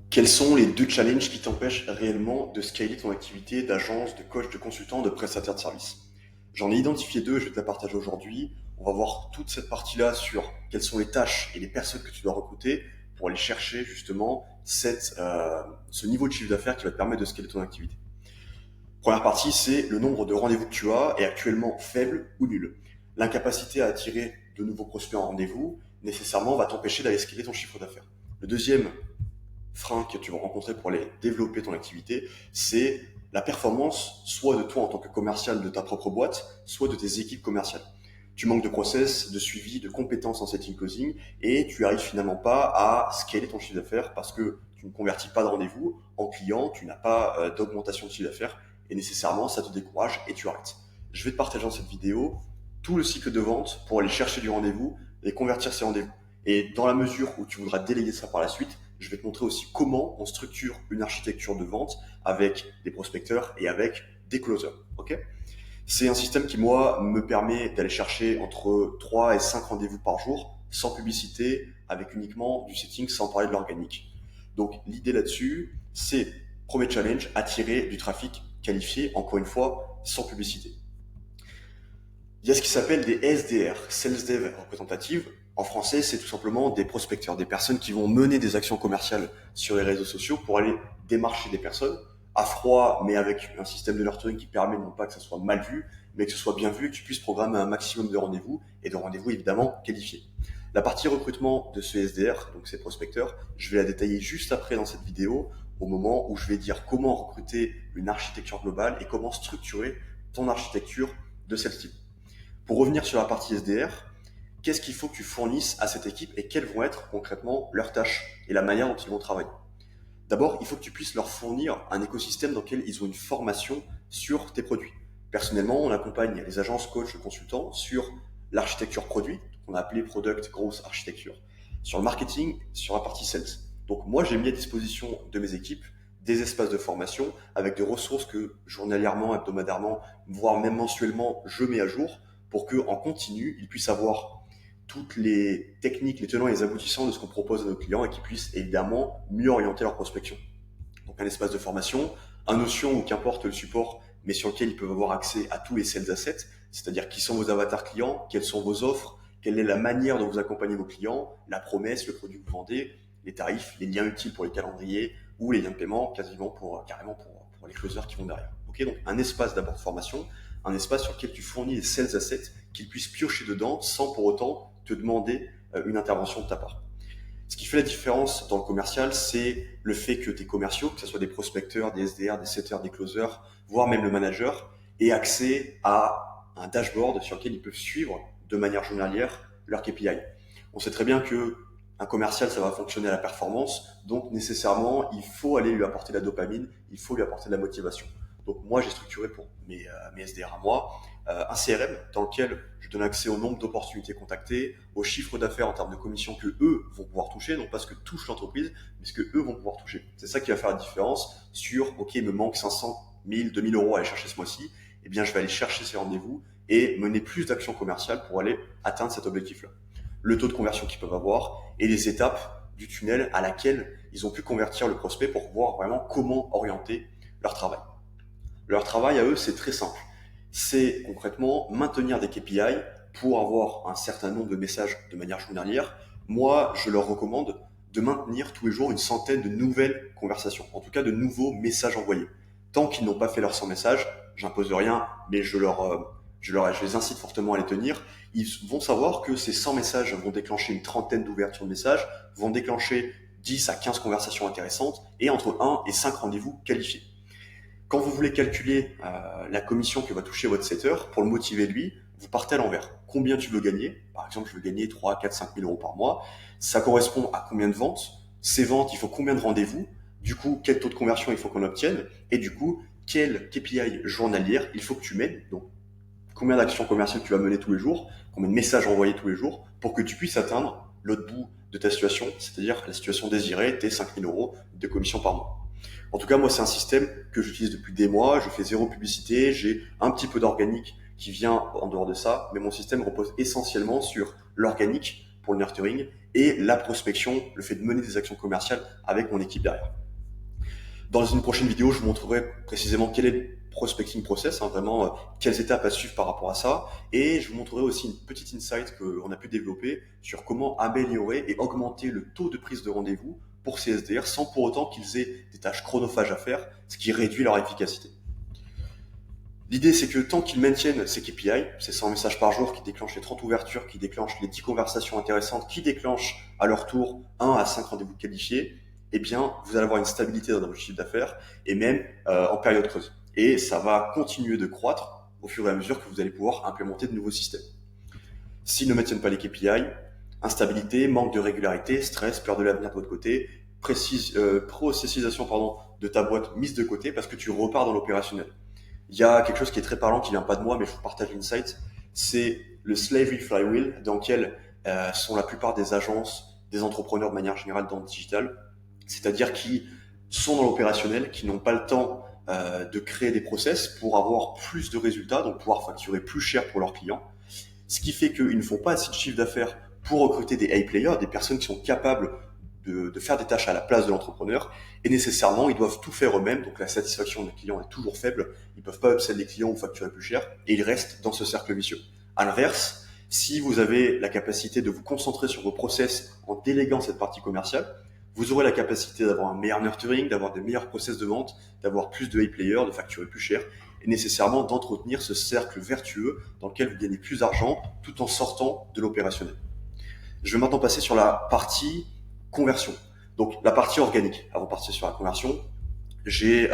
Quels sont les deux challenges qui t'empêchent réellement de scaler ton activité d'agence, de coach, de consultant, de prestataire de service? J'en ai identifié deux, je vais te la partager aujourd'hui. On va voir toute cette partie-là sur quelles sont les tâches et les personnes que tu dois recruter pour aller chercher justement ce niveau de chiffre d'affaires qui va te permettre de scaler ton activité. Première partie, c'est le nombre de rendez-vous que tu as est actuellement faible ou nul. L'incapacité à attirer de nouveaux prospects en rendez-vous nécessairement va t'empêcher d'aller scaler ton chiffre d'affaires. Le deuxième frein que tu vas rencontrer pour aller développer ton activité, c'est la performance, soit de toi en tant que commercial de ta propre boîte, soit de tes équipes commerciales. Tu manques de process, de suivi, de compétences en setting closing et tu arrives finalement pas à scaler ton chiffre d'affaires parce que tu ne convertis pas de rendez-vous en client, tu n'as pas d'augmentation de chiffre d'affaires et nécessairement ça te décourage et tu arrêtes. Je vais te partager dans cette vidéo tout le cycle de vente pour aller chercher du rendez-vous et convertir ces rendez-vous. Et dans la mesure où tu voudras déléguer ça par la suite, je vais te montrer aussi comment on structure une architecture de vente avec des prospecteurs et avec des closers. Ok? C'est un système qui, moi, me permet d'aller chercher entre 3 et 5 rendez-vous par jour, sans publicité, avec uniquement du setting, sans parler de l'organique. Donc, l'idée là-dessus, c'est, premier challenge, attirer du trafic qualifié, encore une fois, sans publicité. Il y a ce qui s'appelle des SDR, Sales Dev représentatives. En français, c'est tout simplement des prospecteurs, des personnes qui vont mener des actions commerciales sur les réseaux sociaux pour aller démarcher des personnes à froid, mais avec un système de nurturing qui permet non pas que ça soit mal vu, mais que ce soit bien vu, que tu puisses programmer un maximum de rendez-vous et de rendez-vous évidemment qualifiés. La partie recrutement de ce SDR, donc ces prospecteurs, je vais la détailler juste après dans cette vidéo, au moment où je vais dire comment recruter une architecture globale et comment structurer ton architecture de celle-ci. Pour revenir sur la partie SDR, qu'est-ce qu'il faut que tu fournisses à cette équipe et quelles vont être concrètement leurs tâches et la manière dont ils vont travailler? D'abord, il faut que tu puisses leur fournir un écosystème dans lequel ils ont une formation sur tes produits. Personnellement, on accompagne les agences coach consultants sur l'architecture produit, qu'on a appelé Product Growth Architecture, sur le marketing, sur la partie sales. Donc moi, j'ai mis à disposition de mes équipes des espaces de formation avec des ressources que journalièrement, hebdomadairement, voire même mensuellement, je mets à jour pour qu'en continu, ils puissent avoir toutes les techniques, les tenants et les aboutissants de ce qu'on propose à nos clients et qu'ils puissent évidemment mieux orienter leur prospection. Donc un espace de formation, un Notion ou qu'importe le support, mais sur lequel ils peuvent avoir accès à tous les sales assets, c'est-à-dire qui sont vos avatars clients, quelles sont vos offres, quelle est la manière dont vous accompagnez vos clients, la promesse, le produit que vous vendez, les tarifs, les liens utiles pour les calendriers ou les liens de paiement quasiment carrément pour les closers qui vont derrière. Ok, donc un espace d'abord de formation, un espace sur lequel tu fournis les sales assets qu'ils puissent piocher dedans sans pour autant te demander une intervention de ta part. Ce qui fait la différence dans le commercial, c'est le fait que tes commerciaux, que ce soit des prospecteurs, des SDR, des setters, des closers, voire même le manager, aient accès à un dashboard sur lequel ils peuvent suivre de manière journalière leur KPI. On sait très bien que un commercial, ça va fonctionner à la performance, donc nécessairement, il faut aller lui apporter de la dopamine, il faut lui apporter de la motivation. Donc moi, j'ai structuré pour mes SDR à moi un CRM dans lequel je donne accès au nombre d'opportunités contactées, au chiffre d'affaires en termes de commissions que eux vont pouvoir toucher, non pas ce que touche l'entreprise, mais ce que eux vont pouvoir toucher. C'est ça qui va faire la différence sur, ok, il me manque 500, 1000, 2000 euros à aller chercher ce mois-ci, eh bien je vais aller chercher ces rendez-vous et mener plus d'actions commerciales pour aller atteindre cet objectif-là. Le taux de conversion qu'ils peuvent avoir et les étapes du tunnel à laquelle ils ont pu convertir le prospect pour voir vraiment comment orienter leur travail. Leur travail à eux, c'est très simple. C'est concrètement maintenir des KPI pour avoir un certain nombre de messages de manière journalière. Moi, je leur recommande de maintenir tous les jours une centaine de nouvelles conversations, en tout cas de nouveaux messages envoyés. Tant qu'ils n'ont pas fait leurs 100 messages, j'impose rien, mais je les incite fortement à les tenir. Ils vont savoir que ces 100 messages vont déclencher une trentaine d'ouvertures de messages, vont déclencher 10 à 15 conversations intéressantes et entre 1 et 5 rendez-vous qualifiés. Quand vous voulez calculer la commission que va toucher votre setter, pour le motiver lui, vous partez à l'envers. Combien tu veux gagner? Par exemple, je veux gagner 3, 4, 5 000 euros par mois. Ça correspond à combien de ventes? Ces ventes, il faut combien de rendez-vous? Du coup, quel taux de conversion il faut qu'on obtienne? Et du coup, quel KPI journalière il faut que tu mènes? Donc, combien d'actions commerciales tu vas mener tous les jours? Combien de messages envoyer tous les jours? Pour que tu puisses atteindre l'autre bout de ta situation, c'est-à-dire la situation désirée, tes 5 000 euros de commission par mois. En tout cas, moi, c'est un système que j'utilise depuis des mois. Je fais zéro publicité. J'ai un petit peu d'organique qui vient en dehors de ça. Mais mon système repose essentiellement sur l'organique pour le nurturing, et la prospection, le fait de mener des actions commerciales avec mon équipe derrière. Dans une prochaine vidéo, je vous montrerai précisément quel est le prospecting process, vraiment quelles étapes à suivre par rapport à ça, et je vous montrerai aussi une petite insight qu'on a pu développer sur comment améliorer et augmenter le taux de prise de rendez-vous pour ces SDR sans pour autant qu'ils aient des tâches chronophages à faire, ce qui réduit leur efficacité. L'idée, c'est que tant qu'ils maintiennent ces KPI, ces 100 messages par jour qui déclenchent les 30 ouvertures, qui déclenchent les 10 conversations intéressantes, qui déclenchent à leur tour 1 à 5 rendez-vous qualifiés, eh bien, vous allez avoir une stabilité dans votre chiffre d'affaires et même en période creuse. Et ça va continuer de croître au fur et à mesure que vous allez pouvoir implémenter de nouveaux systèmes. S'ils ne maintiennent pas les KPI, instabilité, manque de régularité, stress, peur de l'avenir de votre côté, processisation de ta boîte mise de côté parce que tu repars dans l'opérationnel. Il y a quelque chose qui est très parlant, qui vient pas de moi, mais je vous partage l'insight. C'est le slavery flywheel dans lequel sont la plupart des agences, des entrepreneurs de manière générale dans le digital, c'est-à-dire qui sont dans l'opérationnel, qui n'ont pas le temps de créer des process pour avoir plus de résultats, donc pouvoir facturer plus cher pour leurs clients. Ce qui fait qu'ils ne font pas assez de chiffre d'affaires pour recruter des A-players, des personnes qui sont capables de faire des tâches à la place de l'entrepreneur, et nécessairement ils doivent tout faire eux-mêmes, donc la satisfaction des clients est toujours faible, ils peuvent pas upsell les clients ou facturer plus cher, et ils restent dans ce cercle vicieux. À l'inverse, si vous avez la capacité de vous concentrer sur vos process en déléguant cette partie commerciale, vous aurez la capacité d'avoir un meilleur nurturing, d'avoir des meilleurs process de vente, d'avoir plus de A-players, de facturer plus cher, et nécessairement d'entretenir ce cercle vertueux dans lequel vous gagnez plus d'argent tout en sortant de l'opérationnel. Je vais maintenant passer sur la partie conversion. Donc la partie organique. Avant de partir sur la conversion, j'ai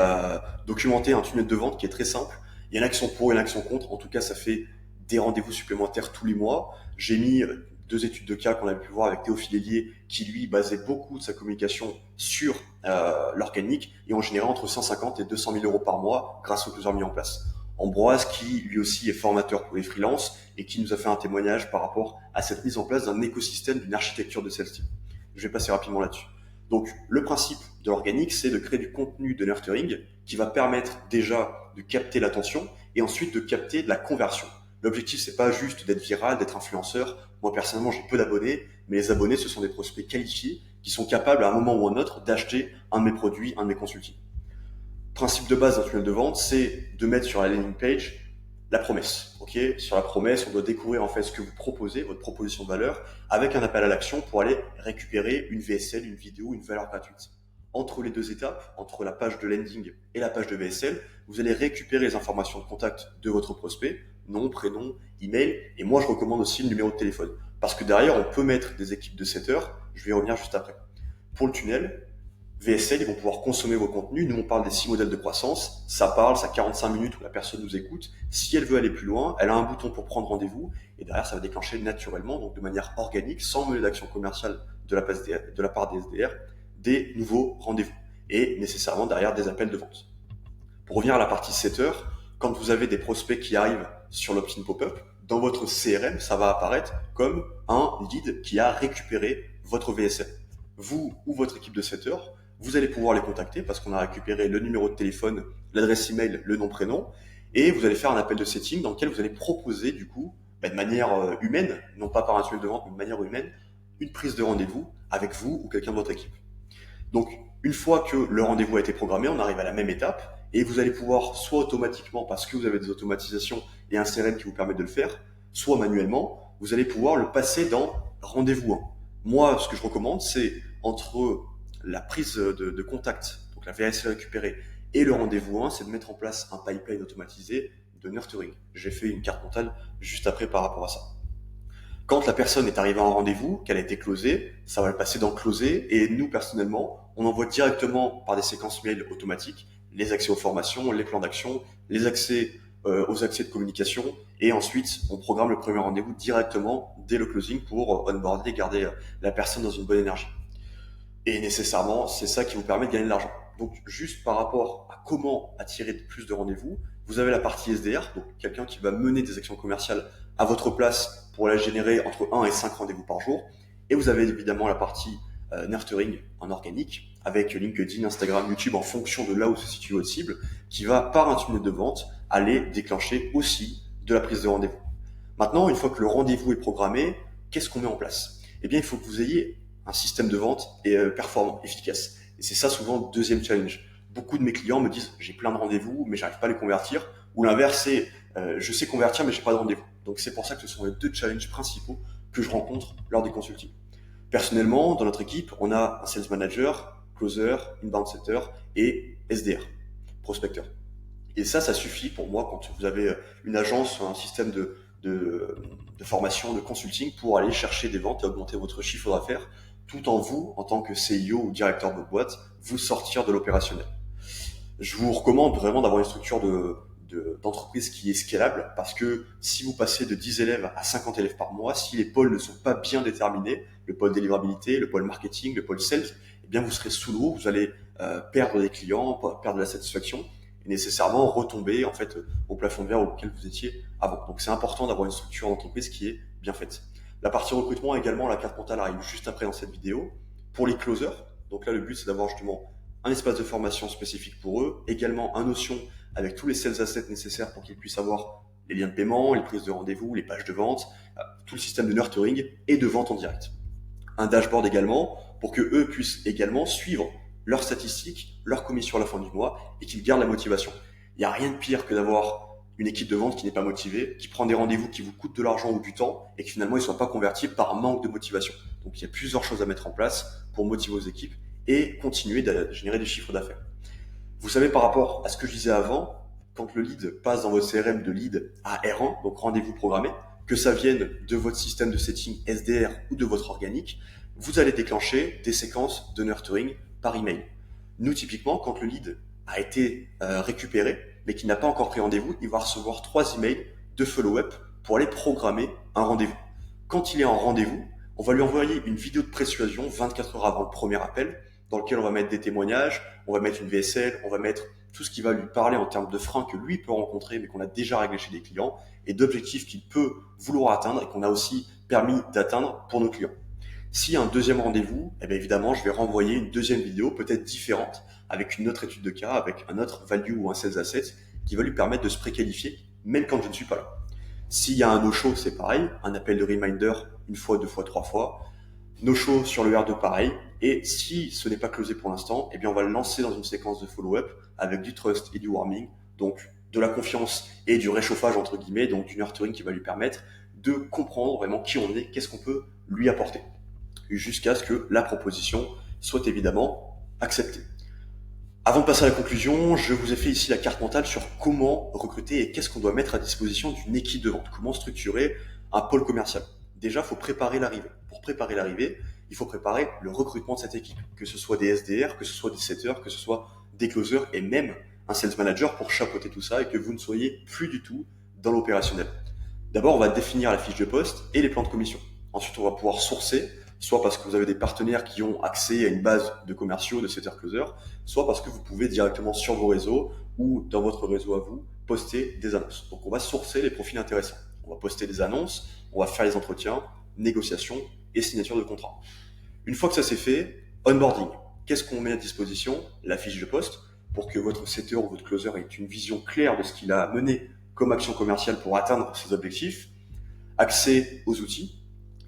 documenté un tunnel de vente qui est très simple. Il y en a qui sont pour, il y en a qui sont contre. En tout cas, ça fait des rendez-vous supplémentaires tous les mois. J'ai mis 2 études de cas qu'on avait pu voir avec Théophile Hélier, qui lui basait beaucoup de sa communication sur l'organique et en générait entre 150 et 200 000 euros par mois grâce aux plusieurs mis en place. Ambroise, qui lui aussi est formateur pour les freelances et qui nous a fait un témoignage par rapport à cette mise en place d'un écosystème, d'une architecture de celle-ci. Je vais passer rapidement là-dessus. Donc, le principe de l'organique, c'est de créer du contenu de nurturing qui va permettre déjà de capter l'attention et ensuite de capter de la conversion. L'objectif, c'est pas juste d'être viral, d'être influenceur. Moi, personnellement, j'ai peu d'abonnés, mais les abonnés, ce sont des prospects qualifiés qui sont capables, à un moment ou à un autre, d'acheter un de mes produits, un de mes consultings. Principe de base d'un tunnel de vente, c'est de mettre sur la landing page la promesse. Okay, sur la promesse, on doit découvrir en fait ce que vous proposez, votre proposition de valeur, avec un appel à l'action pour aller récupérer une VSL, une vidéo, une valeur gratuite. Entre les 2 étapes, entre la page de landing et la page de VSL, vous allez récupérer les informations de contact de votre prospect, nom, prénom, email, et moi je recommande aussi le numéro de téléphone. Parce que derrière, on peut mettre des équipes de setters, je vais y revenir juste après. Pour le tunnel, VSL, ils vont pouvoir consommer vos contenus. Nous, on parle des 6 modèles de croissance. Ça parle, ça 45 minutes où la personne nous écoute. Si elle veut aller plus loin, elle a un bouton pour prendre rendez-vous. Et derrière, ça va déclencher naturellement, donc de manière organique, sans mener d'action commerciale de la part des SDR, des nouveaux rendez-vous. Et nécessairement derrière des appels de vente. Pour revenir à la partie setter, quand vous avez des prospects qui arrivent sur l'opt-in pop-up, dans votre CRM, ça va apparaître comme un lead qui a récupéré votre VSL. Vous ou votre équipe de setter, vous allez pouvoir les contacter parce qu'on a récupéré le numéro de téléphone, l'adresse email, le nom, prénom, et vous allez faire un appel de setting dans lequel vous allez proposer du coup, de manière humaine, non pas par un tunnel de vente, mais de manière humaine, une prise de rendez-vous avec vous ou quelqu'un de votre équipe. Donc, une fois que le rendez-vous a été programmé, on arrive à la même étape et vous allez pouvoir soit automatiquement, parce que vous avez des automatisations et un CRM qui vous permet de le faire, soit manuellement, vous allez pouvoir le passer dans rendez-vous 1. Moi, ce que je recommande, c'est entre la prise de contact, donc la VSL récupérée, et le rendez-vous 1, c'est de mettre en place un pipeline automatisé de nurturing. J'ai fait une carte mentale juste après par rapport à ça. Quand la personne est arrivée en rendez-vous, qu'elle a été closée, ça va le passer dans closer, et nous, personnellement, on envoie directement par des séquences mail automatiques les accès aux formations, les plans d'action, les accès aux accès de communication, et ensuite, on programme le premier rendez-vous directement dès le closing pour onboarder, garder la personne dans une bonne énergie. Et nécessairement, c'est ça qui vous permet de gagner de l'argent. Donc, juste par rapport à comment attirer plus de rendez-vous, vous avez la partie SDR, donc quelqu'un qui va mener des actions commerciales à votre place pour la générer entre 1 et 5 rendez-vous par jour. Et vous avez évidemment la partie nurturing en organique, avec LinkedIn, Instagram, YouTube, en fonction de là où se situe votre cible, qui va, par un tunnel de vente, aller déclencher aussi de la prise de rendez-vous. Maintenant, une fois que le rendez-vous est programmé, qu'est-ce qu'on met en place ? eh bien, il faut que vous ayez un système de vente performant, efficace. Et c'est ça souvent le deuxième challenge. Beaucoup de mes clients me disent j'ai plein de rendez-vous, mais j'arrive pas à les convertir. Ou l'inverse, c'est je sais convertir, mais j'ai pas de rendez-vous. Donc c'est pour ça que ce sont les deux challenges principaux que je rencontre lors des consultings. Personnellement, dans notre équipe, on a un sales manager, closer, inbound setter et SDR, prospecteur. Et ça suffit pour moi quand vous avez une agence, un système de formation, de consulting pour aller chercher des ventes et augmenter votre chiffre d'affaires, tout en vous, en tant que CIO ou directeur de votre boîte, vous sortir de l'opérationnel. Je vous recommande vraiment d'avoir une structure d'entreprise qui est scalable parce que si vous passez de 10 élèves à 50 élèves par mois, si les pôles ne sont pas bien déterminés, le pôle délivrabilité, le pôle marketing, le pôle sales, eh bien vous serez sous l'eau, vous allez perdre des clients, perdre de la satisfaction et nécessairement retomber en fait au plafond de verre auquel vous étiez avant. Donc c'est important d'avoir une structure d'entreprise qui est bien faite. La partie recrutement également, la carte mentale arrive juste après dans cette vidéo. Pour les closers, donc là le but c'est d'avoir justement un espace de formation spécifique pour eux, également un Notion avec tous les sales assets nécessaires pour qu'ils puissent avoir les liens de paiement, les prises de rendez-vous, les pages de vente, tout le système de nurturing et de vente en direct. Un dashboard également pour que eux puissent également suivre leurs statistiques, leurs commissions à la fin du mois et qu'ils gardent la motivation. Il n'y a rien de pire que d'avoir une équipe de vente qui n'est pas motivée, qui prend des rendez-vous qui vous coûtent de l'argent ou du temps et que finalement ils ne sont pas convertis par manque de motivation. Donc il y a plusieurs choses à mettre en place pour motiver vos équipes et continuer de générer des chiffres d'affaires. Vous savez, par rapport à ce que je disais avant, quand le lead passe dans votre CRM de lead à R1, donc rendez-vous programmé, que ça vienne de votre système de setting SDR ou de votre organique, vous allez déclencher des séquences de nurturing par email. Nous, typiquement, quand le lead a été récupéré, mais qu'il n'a pas encore pris rendez-vous, il va recevoir 3 emails de follow-up pour aller programmer un rendez-vous. Quand il est en rendez-vous, on va lui envoyer une vidéo de persuasion 24 heures avant le premier appel, dans lequel on va mettre des témoignages, on va mettre une VSL, on va mettre tout ce qui va lui parler en termes de freins que lui peut rencontrer, mais qu'on a déjà réglé chez des clients, et d'objectifs qu'il peut vouloir atteindre et qu'on a aussi permis d'atteindre pour nos clients. S'il y a un deuxième rendez-vous, eh bien évidemment, je vais renvoyer une deuxième vidéo, peut-être différente, avec une autre étude de cas, avec un autre value ou un sales asset, qui va lui permettre de se préqualifier, même quand je ne suis pas là. S'il y a un no-show, c'est pareil, un appel de reminder, une fois, 2 fois, 3 fois, no-show sur le R2 pareil, et si ce n'est pas closé pour l'instant, eh bien on va le lancer dans une séquence de follow-up avec du trust et du warming, donc de la confiance et du réchauffage entre guillemets, donc du nurturing qui va lui permettre de comprendre vraiment qui on est, qu'est-ce qu'on peut lui apporter, jusqu'à ce que la proposition soit évidemment acceptée. Avant de passer à la conclusion, je vous ai fait ici la carte mentale sur comment recruter et qu'est-ce qu'on doit mettre à disposition d'une équipe de vente, comment structurer un pôle commercial. Déjà, il faut préparer l'arrivée. Pour préparer l'arrivée, il faut préparer le recrutement de cette équipe, que ce soit des SDR, que ce soit des setters, que ce soit des closers et même un sales manager pour chapeauter tout ça et que vous ne soyez plus du tout dans l'opérationnel. D'abord, on va définir la fiche de poste et les plans de commission. Ensuite, on va pouvoir sourcer, soit parce que vous avez des partenaires qui ont accès à une base de commerciaux, de setters closers, soit parce que vous pouvez directement sur vos réseaux ou dans votre réseau à vous poster des annonces. Donc, on va sourcer les profils intéressants. On va poster des annonces, on va faire les entretiens, négociations et signature de contrat. Une fois que ça c'est fait, onboarding. Qu'est-ce qu'on met à disposition? La fiche de poste pour que votre setter ou votre closer ait une vision claire de ce qu'il a mené comme action commerciale pour atteindre ses objectifs, accès aux outils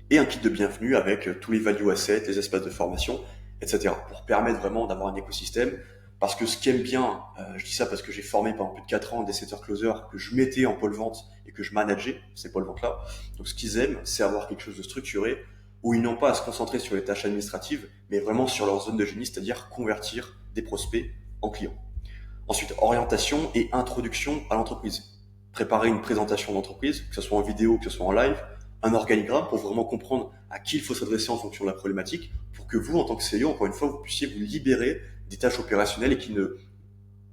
et un kit de bienvenue avec tous les value assets, les espaces de formation, etc. pour permettre vraiment d'avoir un écosystème. Parce que ce qui aime bien, je dis ça parce que j'ai formé pendant plus de 4 ans des setters closers que je mettais en pôle vente et que je manageais ces pôles vente là. Donc ce qu'ils aiment, c'est avoir quelque chose de structuré où ils n'ont pas à se concentrer sur les tâches administratives, mais vraiment sur leur zone de génie, c'est-à-dire convertir des prospects en clients. Ensuite, orientation et introduction à l'entreprise. Préparer une présentation d'entreprise, que ce soit en vidéo, que ce soit en live, un organigramme pour vraiment comprendre à qui il faut s'adresser en fonction de la problématique, pour que vous, en tant que CEO, encore une fois, vous puissiez vous libérer des tâches opérationnelles et qui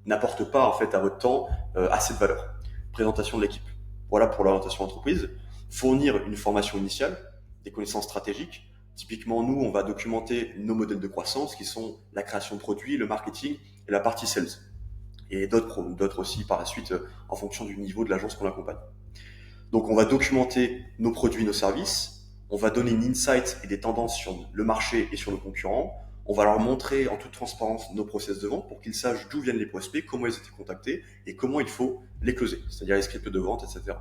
n'apportent pas en fait à votre temps assez de valeur. Présentation de l'équipe. Voilà pour l'orientation d'entreprise. Fournir une formation initiale, des connaissances stratégiques. Typiquement, nous, on va documenter nos modèles de croissance qui sont la création de produits, le marketing et la partie sales. Et d'autres aussi par la suite en fonction du niveau de l'agence qu'on accompagne. Donc, on va documenter nos produits, nos services. On va donner une insight et des tendances sur le marché et sur nos concurrents. On va leur montrer en toute transparence nos process de vente pour qu'ils sachent d'où viennent les prospects, comment ils étaient contactés et comment il faut les closer, c'est-à-dire les scripts de vente, etc.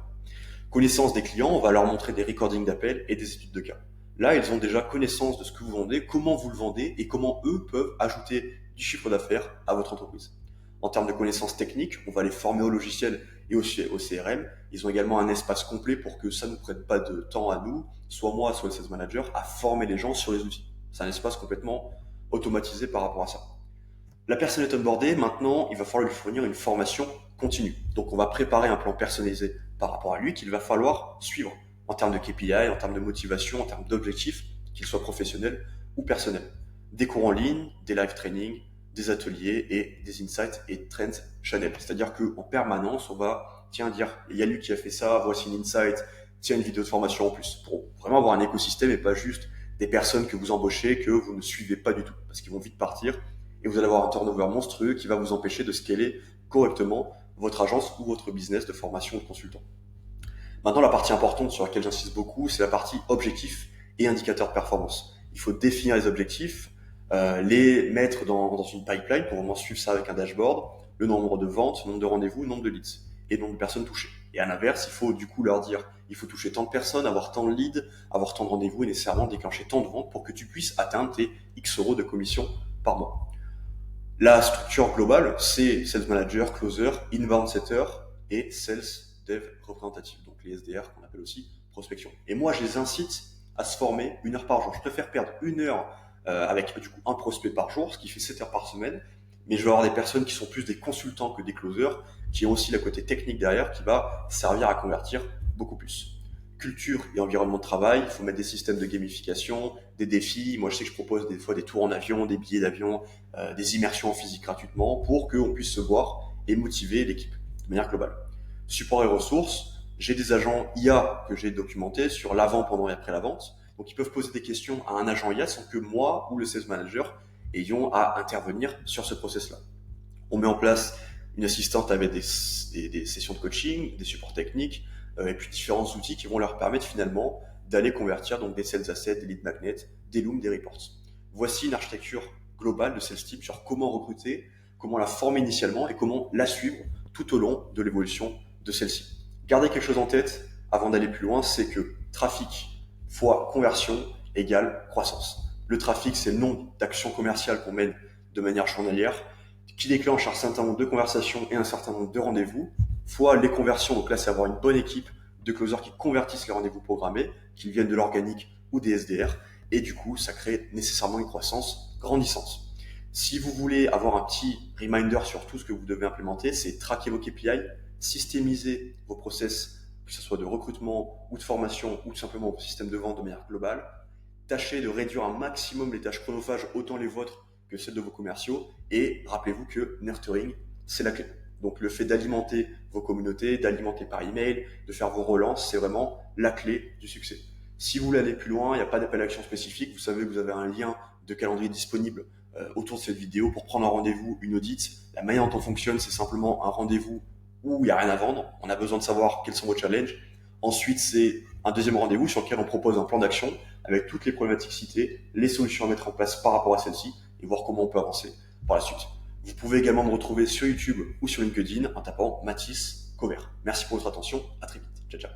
Connaissance des clients, on va leur montrer des recordings d'appels et des études de cas. Là, ils ont déjà connaissance de ce que vous vendez, comment vous le vendez et comment eux peuvent ajouter du chiffre d'affaires à votre entreprise. En termes de connaissances techniques, on va les former au logiciel et au CRM. Ils ont également un espace complet pour que ça ne nous prenne pas de temps à nous, soit moi, soit le sales manager, à former les gens sur les outils. C'est un espace complètement automatisé par rapport à ça. La personne est onboardée, maintenant il va falloir lui fournir une formation continue. Donc on va préparer un plan personnalisé par rapport à lui qu'il va falloir suivre en termes de KPI, en termes de motivation, en termes d'objectifs, qu'ils soient professionnels ou personnels. Des cours en ligne, des live trainings, des ateliers et des insights et trends channel. C'est-à-dire qu'en permanence, on va dire, il y a lui qui a fait ça, voici une insight, tiens une vidéo de formation en plus, pour vraiment avoir un écosystème et pas juste des personnes que vous embauchez, que vous ne suivez pas du tout, parce qu'ils vont vite partir et vous allez avoir un turnover monstrueux qui va vous empêcher de scaler correctement votre agence ou votre business de formation de consultant. Maintenant, la partie importante sur laquelle j'insiste beaucoup, c'est la partie objectifs et indicateurs de performance. Il faut définir les objectifs, les mettre dans une pipeline pour vraiment suivre ça avec un dashboard, le nombre de ventes, le nombre de rendez-vous, le nombre de leads et le nombre de personnes touchées. Et à l'inverse, il faut du coup leur dire, il faut toucher tant de personnes, avoir tant de leads, avoir tant de rendez-vous et nécessairement déclencher tant de ventes pour que tu puisses atteindre tes X euros de commission par mois. La structure globale, c'est Sales Manager, Closer, Inbound Setter et Sales Dev Représentatif, donc les SDR qu'on appelle aussi prospection. Et moi, je les incite à se former 1 heure par jour. Je préfère perdre 1 heure avec du coup un prospect par jour, ce qui fait 7 heures par semaine, mais je vais avoir des personnes qui sont plus des consultants que des closers, qui ont aussi la côté technique derrière qui va servir à convertir beaucoup plus. Culture et environnement de travail, il faut mettre des systèmes de gamification, des défis. Moi, je sais que je propose des fois des tours en avion, des billets d'avion, des immersions en physique gratuitement pour qu'on puisse se voir et motiver l'équipe de manière globale. Support et ressources, j'ai des agents IA que j'ai documentés sur l'avant, pendant et après la vente. Donc, ils peuvent poser des questions à un agent IA sans que moi ou le sales manager ayons à intervenir sur ce process-là. On met en place une assistante avec des sessions de coaching, des supports techniques, et puis différents outils qui vont leur permettre finalement d'aller convertir donc des sales assets, des lead magnets, des looms, des reports. Voici une architecture globale de sales team sur comment recruter, comment la former initialement et comment la suivre tout au long de l'évolution de celle-ci. Gardez quelque chose en tête avant d'aller plus loin, c'est que trafic fois conversion égale croissance. Le trafic, c'est le nombre d'actions commerciales qu'on mène de manière journalière, qui déclenche un certain nombre de conversations et un certain nombre de rendez-vous, fois les conversions. Donc là, c'est avoir une bonne équipe de closers qui convertissent les rendez-vous programmés, qu'ils viennent de l'organique ou des SDR, et du coup, ça crée nécessairement une croissance grandissante. Si vous voulez avoir un petit reminder sur tout ce que vous devez implémenter, c'est traquer vos KPI, systémiser vos process, que ce soit de recrutement ou de formation ou tout simplement vos systèmes de vente de manière globale. Tâchez de réduire un maximum les tâches chronophages, autant les vôtres que celles de vos commerciaux. Et rappelez-vous que nurturing, c'est la clé. Donc le fait d'alimenter vos communautés, d'alimenter par email, de faire vos relances, c'est vraiment la clé du succès. Si vous voulez aller plus loin, il n'y a pas d'appel à action spécifique. Vous savez que vous avez un lien de calendrier disponible autour de cette vidéo pour prendre un rendez-vous, une audit. La manière dont on fonctionne, c'est simplement un rendez-vous où il n'y a rien à vendre. On a besoin de savoir quels sont vos challenges. Ensuite, c'est un deuxième rendez-vous sur lequel on propose un plan d'action avec toutes les problématiques citées, les solutions à mettre en place par rapport à celles-ci et voir comment on peut avancer par la suite. Vous pouvez également me retrouver sur YouTube ou sur LinkedIn en tapant Mathis Covert. Merci pour votre attention, à très vite. Ciao, ciao.